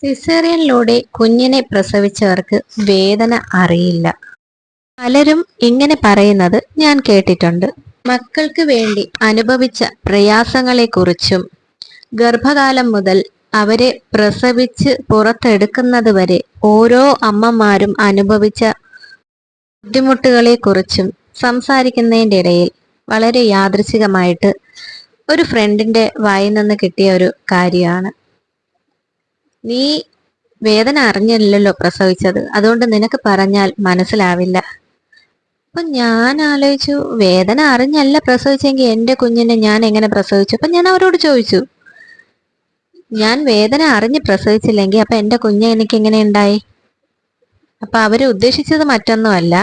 സിസേറിയനിലൂടെ കുഞ്ഞിനെ പ്രസവിച്ചവർക്ക് വേദന അറിയില്ല. പലരും ഇങ്ങനെ പറയുന്നത് ഞാൻ കേട്ടിട്ടുണ്ട്. മക്കൾക്ക് വേണ്ടി അനുഭവിച്ച പ്രയാസങ്ങളെക്കുറിച്ചും ഗർഭകാലം മുതൽ അവരെ പ്രസവിച്ച് പുറത്തെടുക്കുന്നത് വരെ ഓരോ അമ്മമാരും അനുഭവിച്ച ബുദ്ധിമുട്ടുകളെക്കുറിച്ചും സംസാരിക്കുന്നതിൻ്റെ ഇടയിൽ വളരെ യാദൃച്ഛികമായിട്ട് ഒരു ഫ്രണ്ടിന്റെ വായിൽ നിന്ന് കിട്ടിയ ഒരു കാര്യമാണ്, നീ വേദന അറിഞ്ഞില്ലല്ലോ പ്രസവിച്ചത്, അതുകൊണ്ട് നിനക്ക് പറഞ്ഞാൽ മനസ്സിലാവില്ല. അപ്പൊ ഞാൻ ആലോചിച്ചു, വേദന അറിഞ്ഞല്ല പ്രസവിച്ചെങ്കിൽ എൻ്റെ കുഞ്ഞിനെ ഞാൻ എങ്ങനെ പ്രസവിച്ചു? അപ്പൊ ഞാൻ അവരോട് ചോദിച്ചു, ഞാൻ വേദന അറിഞ്ഞ് പ്രസവിച്ചില്ലെങ്കിൽ അപ്പൊ എൻ്റെ കുഞ്ഞ് എനിക്ക് എങ്ങനെ ഉണ്ടായി? അപ്പൊ അവര് ഉദ്ദേശിച്ചത് മറ്റൊന്നുമല്ല,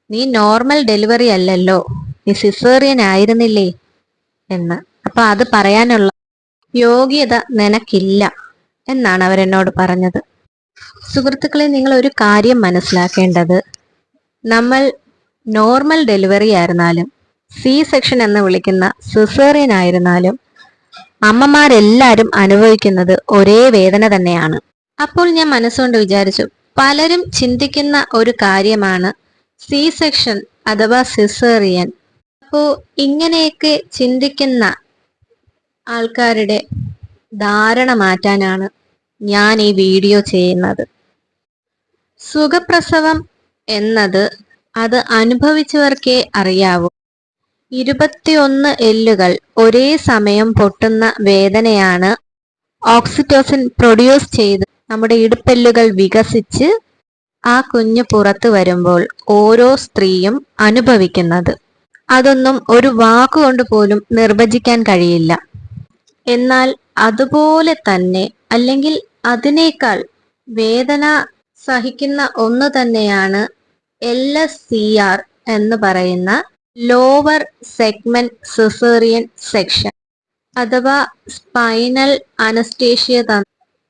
നീ നോർമൽ ഡെലിവറി അല്ലല്ലോ, നീ സിസേറിയൻ ആയിരുന്നില്ലേ എന്ന്. അപ്പൊ അത് പറയാനുള്ള യോഗ്യത നിനക്കില്ല എന്നാണ് അവരെന്നോട് പറഞ്ഞത്. സുഹൃത്തുക്കളെ, നിങ്ങൾ ഒരു കാര്യം മനസ്സിലാക്കേണ്ടത്, നമ്മൾ നോർമൽ ഡെലിവറി ആയിരുന്നാലും സി സെക്ഷൻ എന്ന് വിളിക്കുന്ന സിസേറിയൻ ആയിരുന്നാലും അമ്മമാരെല്ലാരും അനുഭവിക്കുന്നത് ഒരേ വേദന തന്നെയാണ്. അപ്പോൾ ഞാൻ മനസ്സുകൊണ്ട് വിചാരിച്ചു, പലരും ചിന്തിക്കുന്ന ഒരു കാര്യമാണ് സി സെക്ഷൻ അഥവാ സിസേറിയൻ. അപ്പോൾ ഇങ്ങനെയൊക്കെ ചിന്തിക്കുന്ന ആൾക്കാരുടെ ധാരണ മാറ്റാനാണ് ഞാൻ ഈ വീഡിയോ ചെയ്യുന്നത്. സുഖപ്രസവം എന്നത് അത് അനുഭവിച്ചവർക്കേ അറിയാവൂ. 21 എല്ലുകൾ ഒരേ സമയം പൊട്ടുന്ന വേദനയാണ് ഓക്സിറ്റോസിൻ പ്രൊഡ്യൂസ് ചെയ്ത് നമ്മുടെ ഇടുപ്പെല്ലുകൾ വികസിച്ച് ആ കുഞ്ഞ് പുറത്തു വരുമ്പോൾ ഓരോ സ്ത്രീയും അനുഭവിക്കുന്നത്. അതൊന്നും ഒരു വാക്കുകൊണ്ട് പോലും നിർവചിക്കാൻ കഴിയില്ല. എന്നാൽ അതുപോലെ തന്നെ അല്ലെങ്കിൽ അതിനേക്കാൾ വേദന സഹിക്കുന്ന ഒന്ന് തന്നെയാണ് LSCR എന്ന് പറയുന്ന ലോവർ സെഗ്മെന്റ് സിസേറിയൻ സെക്ഷൻ അഥവാ സ്പൈനൽ അനസ്തേഷ്യ.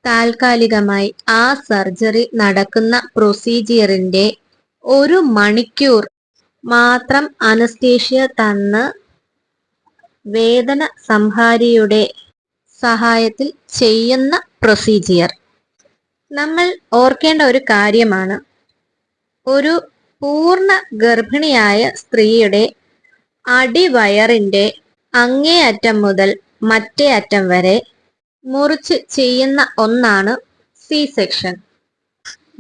താൽക്കാലികമായി ആ സർജറി നടക്കുന്ന പ്രൊസീജിയറിന്റെ 1 മണിക്കൂർ മാത്രം അനസ്തേഷ്യ തന്ന് വേദന സംഹാരിയുടെ സഹായത്തിൽ ചെയ്യുന്ന പ്രൊസീജിയർ. നമ്മൾ ഓർക്കേണ്ട ഒരു കാര്യമാണ്, ഒരു പൂർണ്ണ ഗർഭിണിയായ സ്ത്രീയുടെ അടിവയറിന്റെ അങ്ങേ അറ്റം മുതൽ മറ്റേ അറ്റം വരെ മുറിച്ച് ചെയ്യുന്ന ഒന്നാണ് സി സെക്ഷൻ.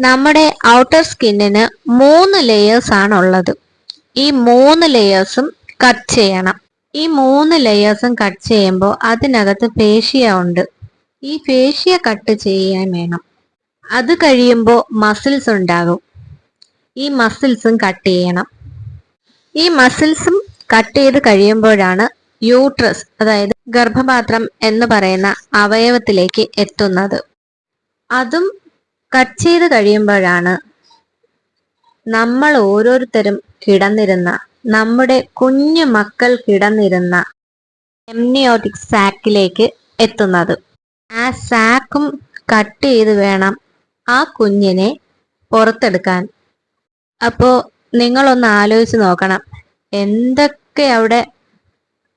നമ്മുടെ ഔട്ടർ സ്കിന്നിന് 3 ലെയേഴ്സ് ആണ് ഉള്ളത്. ഈ 3 ലെയേഴ്സും കട്ട് ചെയ്യണം. ഈ 3 ലെയേഴ്സും കട്ട് ചെയ്യുമ്പോൾ അതിനകത്ത് ഫേഷ്യ ഉണ്ട്. ഈ ഫേഷ്യ കട്ട് ചെയ്യാൻ വേണം. അത് കഴിയുമ്പോൾ മസിൽസ് ഉണ്ടാകും. ഈ മസിൽസും കട്ട് ചെയ്യണം. ഈ മസിൽസും കട്ട് ചെയ്ത് കഴിയുമ്പോഴാണ് യൂട്രസ്, അതായത് ഗർഭപാത്രം എന്ന് പറയുന്ന അവയവത്തിലേക്ക് എത്തുന്നത്. അതും കട്ട് ചെയ്ത് കഴിയുമ്പോഴാണ് നമ്മൾ ഓരോരുത്തരും കിടന്നിരുന്ന, നമ്മുടെ കുഞ്ഞു മക്കൾ കിടന്നിരുന്ന എംനിയോട്ടിക് സാക്കിലേക്ക് എത്തുന്നത്. ആ സാക്കും കട്ട് ചെയ്ത് വേണം ആ കുഞ്ഞിനെ പുറത്തെടുക്കാൻ. അപ്പോ നിങ്ങളൊന്ന് ആലോചിച്ച് നോക്കണം, എന്തൊക്കെ അവിടെ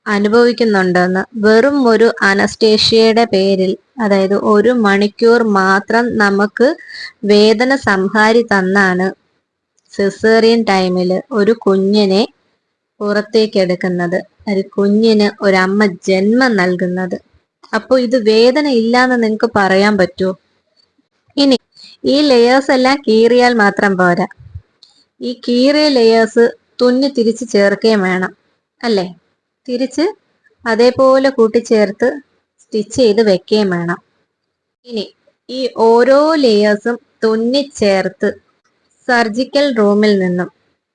അനുഭവിക്കുന്നുണ്ടെന്ന്. വെറും ഒരു അനസ്തേഷ്യയുടെ പേരിൽ, അതായത് 1 മണിക്കൂർ മാത്രം നമുക്ക് വേദന സംഹാരി തന്നാണ് സിസേറിയൻ ടൈമിൽ ഒരു കുഞ്ഞിനെ പുറത്തേക്ക് എടുക്കുന്നത്, ഒരു കുഞ്ഞിന് ഒരമ്മ ജന്മം നൽകുന്നത്. അപ്പോൾ ഇത് വേദന ഇല്ലാന്ന് നിങ്ങൾക്ക് പറയാൻ പറ്റുമോ? ഇനി ഈ ലെയേഴ്സ് എല്ലാം കീറിയാൽ മാത്രം പോരാ, ഈ കീറിയ ലെയേഴ്സ് തുന്നി തിരിച്ച് ചേർക്കുകയും വേണം, അല്ലേ? തിരിച്ച് അതേപോലെ കൂട്ടിച്ചേർത്ത് സ്റ്റിച്ച് ചെയ്ത് വെക്കുകയും വേണം. ഇനി ഈ ഓരോ ലെയേഴ്സും തുന്നിച്ചേർത്ത് സർജിക്കൽ റൂമിൽ നിന്നും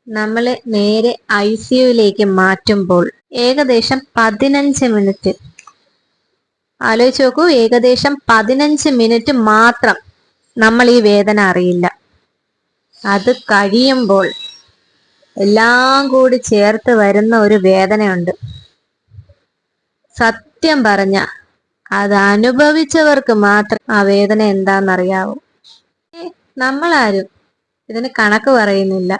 നമ്മൾ നേരെ ICUയിലേക്ക് മാറ്റുമ്പോൾ ഏകദേശം 15 മിനിറ്റ്, ആലോചിച്ച് നോക്കൂ, ഏകദേശം 15 മിനിറ്റ് മാത്രം നമ്മൾ ഈ വേദന അറിയില്ല. അത് കഴിയുമ്പോൾ എല്ലാം കൂടി ചേർത്ത് വരുന്ന ഒരു വേദനയുണ്ട്. സത്യം പറഞ്ഞ അത് അനുഭവിച്ചവർക്ക് മാത്രം ആ വേദന എന്താണെന്നറിയാവൂ. നമ്മളാരും ഇതിന് കണക്ക് പറയുന്നില്ല.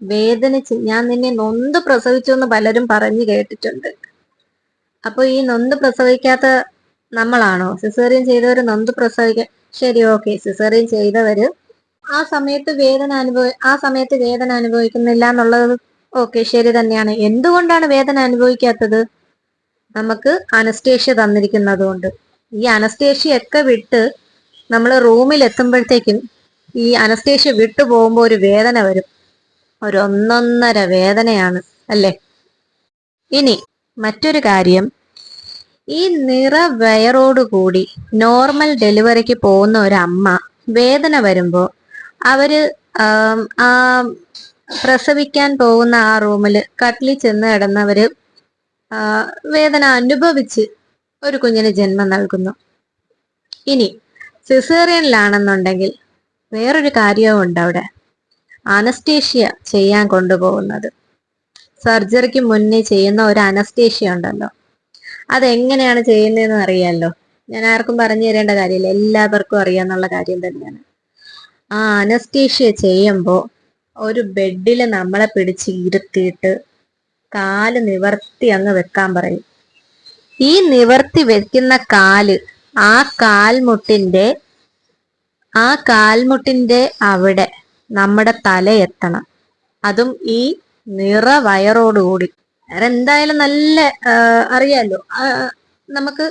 വേദനിച്ച് ഞാൻ നിന്നെ നൊന്ത് പ്രസവിച്ചു എന്ന് പലരും പറഞ്ഞു കേട്ടിട്ടുണ്ട്. അപ്പൊ ഈ നൊന്ത് പ്രസവിക്കാത്ത നമ്മളാണോ? സിസേറിയൻ ചെയ്തവർ നൊന്ത് പ്രസവിക്കാൻ ശരി, ഓക്കെ. സിസേറിയൻ ചെയ്തവര് ആ സമയത്ത് വേദന അനുഭവിക്കുന്നില്ല എന്നുള്ളത് ഓക്കെ, ശരി തന്നെയാണ്. എന്തുകൊണ്ടാണ് വേദന അനുഭവിക്കാത്തത്? നമുക്ക് അനസ്തേഷ്യ തന്നിരിക്കുന്നത് കൊണ്ട്. ഈ അനസ്തേഷ്യ ഒക്കെ വിട്ട് നമ്മൾ റൂമിൽ എത്തുമ്പോഴത്തേക്കും ഈ അനസ്തേഷ്യ വിട്ടു പോകുമ്പോൾ ഒരു വേദന വരും. ഒരു ഒന്നൊന്നര വേദനയാണ് അല്ലേ? ഇനി മറ്റൊരു കാര്യം, ഈ നിറവയറോടുകൂടി നോർമൽ ഡെലിവറിക്ക് പോകുന്ന ഒരു അമ്മ വേദന വരുമ്പോൾ അവര് ആ പ്രസവിക്കാൻ പോകുന്ന ആ റൂമിൽ കട്ടിലിൽ ചെന്ന് കിടന്നവര് വേദന അനുഭവിച്ച് ഒരു കുഞ്ഞിന് ജന്മം നൽകുന്നു. ഇനി സിസേറിയനിലാണെന്നുണ്ടെങ്കിൽ വേറൊരു കാര്യവും ഉണ്ട്. അവിടെ അനസ്തേഷ്യ ചെയ്യാൻ കൊണ്ടുപോകുന്നത്, സർജറിക്ക് മുന്നേ ചെയ്യുന്ന ഒരു അനസ്തേഷ്യ ഉണ്ടല്ലോ, അതെങ്ങനെയാണ് ചെയ്യുന്നതെന്ന് അറിയാലോ. ഞാൻ ആർക്കും പറഞ്ഞു തരേണ്ട കാര്യമില്ല, എല്ലാവർക്കും അറിയാന്നുള്ള കാര്യം തന്നെയാണ്. ആ അനസ്തേഷ്യ ചെയ്യുമ്പോൾ ഒരു ബെഡിൽ നമ്മളെ പിടിച്ച് ഇരുത്തിയിട്ട് കാല് നിവർത്തി അങ്ങ് വെക്കാൻ പറയും. ഈ നിവർത്തി വെക്കുന്ന കാല് ആ കാൽമുട്ടിന്റെ അവിടെ നമ്മുടെ തല എത്തണം. അതും ഈ നിറവയറോടുകൂടി. വേറെ എന്തായാലും നല്ല അറിയാലോ, നമുക്ക്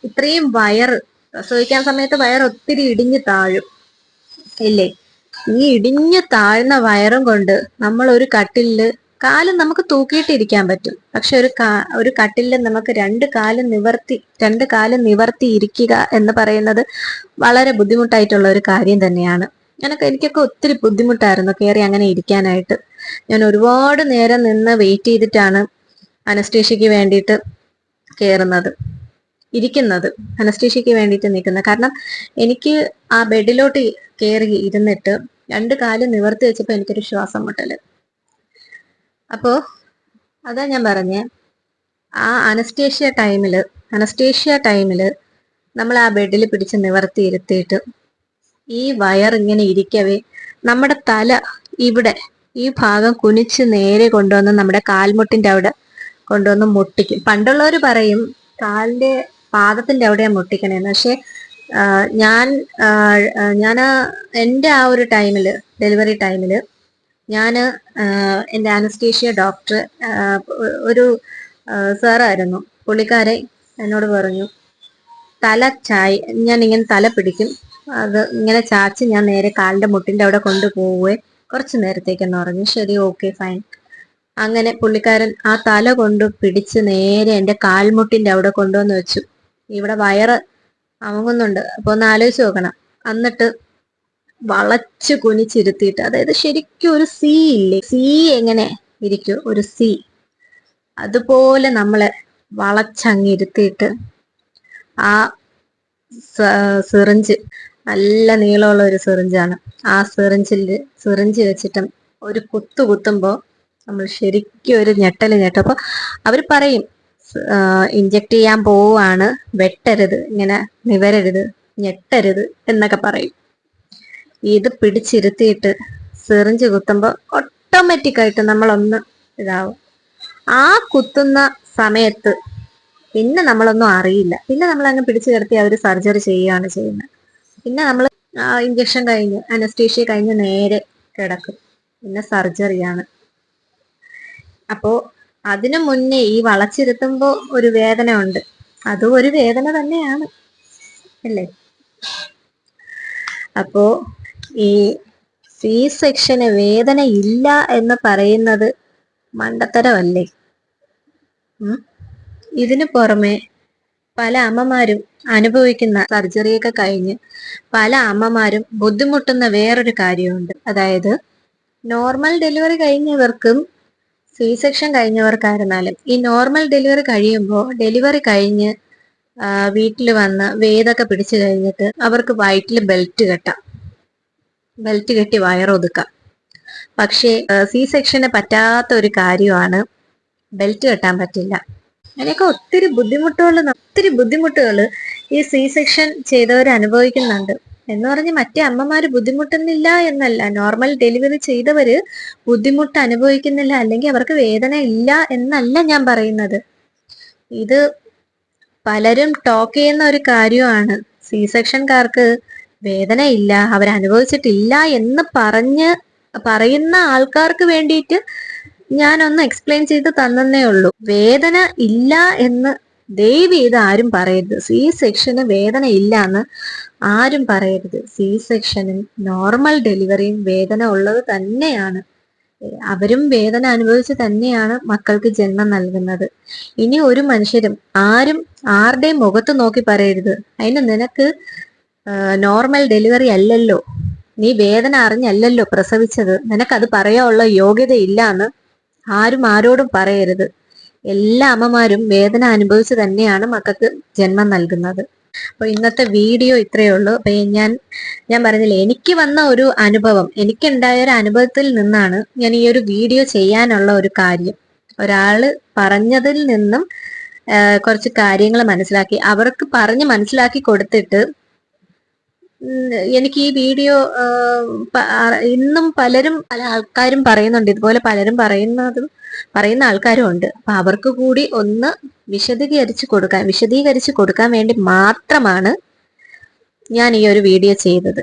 ഇത്രയും പ്രസവിക്കാൻ സമയത്ത് വയറ് ഒത്തിരി ഇടിഞ്ഞു താഴും ഇല്ലേ? ഈ ഇടിഞ്ഞു താഴ്ന്ന വയറും കൊണ്ട് നമ്മൾ ഒരു കട്ടിലില് കാല് നമുക്ക് തൂക്കിയിട്ടിരിക്കാൻ പറ്റും. പക്ഷെ ഒരു കട്ടിലിൽ നമുക്ക് രണ്ട് കാല് നിവർത്തി ഇരിക്കുക എന്ന് പറയുന്നത് വളരെ ബുദ്ധിമുട്ടായിട്ടുള്ള ഒരു കാര്യം തന്നെയാണ്. എനിക്കൊക്കെ ഒത്തിരി ബുദ്ധിമുട്ടായിരുന്നു കയറി അങ്ങനെ ഇരിക്കാനായിട്ട്. ഞാൻ ഒരുപാട് നേരം നിന്ന് വെയിറ്റ് ചെയ്തിട്ടാണ് അനസ്തേഷ്യക്ക് വേണ്ടിയിട്ട് ഇരിക്കുന്നത്, അനസ്തേഷ്യക്ക് വേണ്ടിയിട്ട് നിൽക്കുന്നത്. കാരണം എനിക്ക് ആ ബെഡിലോട്ട് കയറി ഇരുന്നിട്ട് രണ്ട് കാല് നിവർത്തി വെച്ചപ്പോൾ എനിക്കൊരു ശ്വാസം മുട്ടല്. അപ്പോ അതാ ഞാൻ പറഞ്ഞേ, ആ അനസ്തേഷ്യ ടൈമില് നമ്മൾ ആ ബെഡിൽ പിടിച്ച് നിവർത്തി ഇരുത്തിയിട്ട് ഈ വയറിങ്ങനെ ഇരിക്കവേ നമ്മുടെ തല ഇവിടെ ഈ ഭാഗം കുനിച്ച് നേരെ കൊണ്ടുവന്ന് നമ്മുടെ കാൽമുട്ടിന്റെ അവിടെ കൊണ്ടുവന്ന് മുട്ടിക്കും. പണ്ടുള്ളവർ പറയും കാലിന്റെ പാദത്തിന്റെ അവിടെയാണ് മുട്ടിക്കണേന്ന്. പക്ഷെ ഞാൻ എൻ്റെ ആ ഒരു ടൈമില്, ഡെലിവറി ടൈമില് ഞാന് എൻ്റെ അനസ്തേഷ്യ ഡോക്ടർ ഒരു സാറായിരുന്നു. പുള്ളിക്കാരെ എന്നോട് പറഞ്ഞു, ഞാൻ ഇങ്ങനെ തല പിടിക്കും, അത് ഇങ്ങനെ ചാച്ച് ഞാൻ നേരെ കാലിന്റെ മുട്ടിന്റെ അവിടെ കൊണ്ടുപോവേ കുറച്ചു നേരത്തേക്കെന്ന് പറഞ്ഞു. ശരി, ഓക്കെ, ഫൈൻ. അങ്ങനെ പുള്ളിക്കാരൻ ആ തല കൊണ്ട് പിടിച്ച് നേരെ എൻ്റെ കാൽമുട്ടിന്റെ അവിടെ കൊണ്ടുവന്ന് വെച്ചു. ഇവിടെ വയറ് അമങ്ങുന്നുണ്ട്, അപ്പൊ ഒന്ന് ആലോചിച്ച് നോക്കണം. എന്നിട്ട് വളച്ച് കുനിച്ചിരുത്തിയിട്ട്, അതായത് ശരിക്കും ഒരു സി ഇല്ലേ, സി എങ്ങനെ ഇരിക്കും ഒരു സി, അതുപോലെ നമ്മളെ വളച്ചങ്ങിരുത്തിയിട്ട് ആ സിറിഞ്ച്, നല്ല നീളമുള്ള ഒരു സിറിഞ്ചാണ്, ആ സിറിഞ്ച് വെച്ചിട്ട് ഒരു കുത്തുമ്പോൾ നമ്മൾ ശരിക്കും ഒരു ഞെട്ടല് ഞെട്ടും. അപ്പൊ അവർ പറയും ഇഞ്ചക്ട് ചെയ്യാൻ പോവാണ്, വെട്ടരുത്, ഇങ്ങനെ നിവരരുത്, ഞെട്ടരുത് എന്നൊക്കെ പറയും. ഇത് പിടിച്ചിരുത്തിയിട്ട് സിറിഞ്ച് കുത്തുമ്പോൾ ഓട്ടോമാറ്റിക്കായിട്ട് നമ്മളൊന്ന് ഇതാവും. ആ കുത്തുന്ന സമയത്ത് പിന്നെ നമ്മളൊന്നും അറിയില്ല. പിന്നെ നമ്മൾ അങ്ങ് പിടിച്ചു കിടത്തി അവർ സർജറി ചെയ്യുകയാണ് ചെയ്യുന്നത്. പിന്നെ നമ്മൾ ഇഞ്ചക്ഷൻ കഴിഞ്ഞ് അനസ്തേഷ്യ കഴിഞ്ഞ് നേരെ കിടക്കും. പിന്നെ സർജറിയാണ്. അപ്പോ അതിനു മുന്നേ ഈ വളച്ചിരുത്തുമ്പോ ഒരു വേദന ഉണ്ട്, അതും ഒരു വേദന തന്നെയാണ് അല്ലേ? അപ്പോ ഈ സി സെക്ഷന് വേദന ഇല്ല എന്ന് പറയുന്നത് മണ്ടത്തരമല്ലേ? ഇതിനു പുറമെ പല അമ്മമാരും അനുഭവിക്കുന്ന, സർജറിയൊക്കെ കഴിഞ്ഞ് പല അമ്മമാരും ബുദ്ധിമുട്ടുന്ന വേറൊരു കാര്യമുണ്ട്. അതായത് നോർമൽ ഡെലിവറി കഴിഞ്ഞവർക്കും സി സെക്ഷൻ കഴിഞ്ഞവർക്കായിരുന്നാലും ഈ നോർമൽ ഡെലിവറി കഴിയുമ്പോൾ, ഡെലിവറി കഴിഞ്ഞ് വീട്ടിൽ വന്ന് വേദൊക്കെ പിടിച്ചു കഴിഞ്ഞിട്ട് അവർക്ക് വയറ്റിൽ ബെൽറ്റ് കെട്ടി വയറൊതുക്കാം. പക്ഷേ സി സെക്ഷന് പറ്റാത്ത ഒരു കാര്യമാണ് ബെൽറ്റ് കെട്ടാൻ പറ്റില്ല. അങ്ങനെയൊക്കെ ഒത്തിരി ബുദ്ധിമുട്ടുകൾ ഈ സി സെക്ഷൻ ചെയ്തവർ അനുഭവിക്കുന്നുണ്ട്. എന്ന് പറഞ്ഞ് മറ്റേ അമ്മമാര് ബുദ്ധിമുട്ടുന്നില്ല എന്നല്ല, നോർമൽ ഡെലിവറി ചെയ്തവര് ബുദ്ധിമുട്ട് അനുഭവിക്കുന്നില്ല, അല്ലെങ്കിൽ അവർക്ക് വേദന ഇല്ല എന്നല്ല ഞാൻ പറയുന്നത്. ഇത് പലരും ടോക്ക് ചെയ്യുന്ന ഒരു കാര്യമാണ്. സി സെക്ഷൻകാർക്ക് വേദന ഇല്ല, അവരനുഭവിച്ചിട്ടില്ല എന്ന് പറയുന്ന ആൾക്കാർക്ക് വേണ്ടിയിട്ട് ഞാനൊന്ന് എക്സ്പ്ലെയിൻ ചെയ്ത് തന്നേ ഉള്ളൂ. വേദന ഇല്ല എന്ന് ദയവ് ചെയ്ത് ആരും പറയരുത്. സി സെക്ഷന് വേദന ഇല്ല എന്ന് ആരും പറയരുത്. സി സെക്ഷനും നോർമൽ ഡെലിവറിയും വേദന ഉള്ളത് തന്നെയാണ്. അവരും വേദന അനുഭവിച്ച് തന്നെയാണ് മക്കൾക്ക് ജന്മം നൽകുന്നത്. ഇനി ഒരു മനുഷ്യരും ആരുടെയും മുഖത്ത് നോക്കി പറയരുത്, അതിന് നിനക്ക് നോർമൽ ഡെലിവറി അല്ലല്ലോ, നീ വേദന അറിഞ്ഞല്ലല്ലോ പ്രസവിച്ചത്, നിനക്കത് പറയാനുള്ള യോഗ്യത ഇല്ല എന്ന് ആരോടും പറയരുത്. എല്ലാ അമ്മമാരും വേദന അനുഭവിച്ച് തന്നെയാണ് മക്കൾക്ക് ജന്മം നൽകുന്നത്. അപ്പൊ ഇന്നത്തെ വീഡിയോ ഇത്രയേ ഉള്ളൂ. അപ്പൊ ഞാൻ പറഞ്ഞില്ലേ, എനിക്ക് വന്ന ഒരു അനുഭവം, എനിക്കുണ്ടായ ഒരു അനുഭവത്തിൽ നിന്നാണ് ഞാൻ ഈ ഒരു വീഡിയോ ചെയ്യാനുള്ള ഒരു കാര്യം. ഒരാള് പറഞ്ഞതിൽ നിന്നും കുറച്ച് കാര്യങ്ങൾ മനസ്സിലാക്കി, അവർക്ക് പറഞ്ഞ് മനസ്സിലാക്കി കൊടുത്തിട്ട് എനിക്ക് ഈ വീഡിയോ ഇന്നും പല ആൾക്കാരും പറയുന്നുണ്ട്, ഇതുപോലെ പലരും പറയുന്ന ആൾക്കാരും ഉണ്ട്. അപ്പൊ അവർക്ക് കൂടി ഒന്ന് വിശദീകരിച്ച് കൊടുക്കാൻ വേണ്ടി മാത്രമാണ് ഞാൻ ഈ ഒരു വീഡിയോ ചെയ്തത്.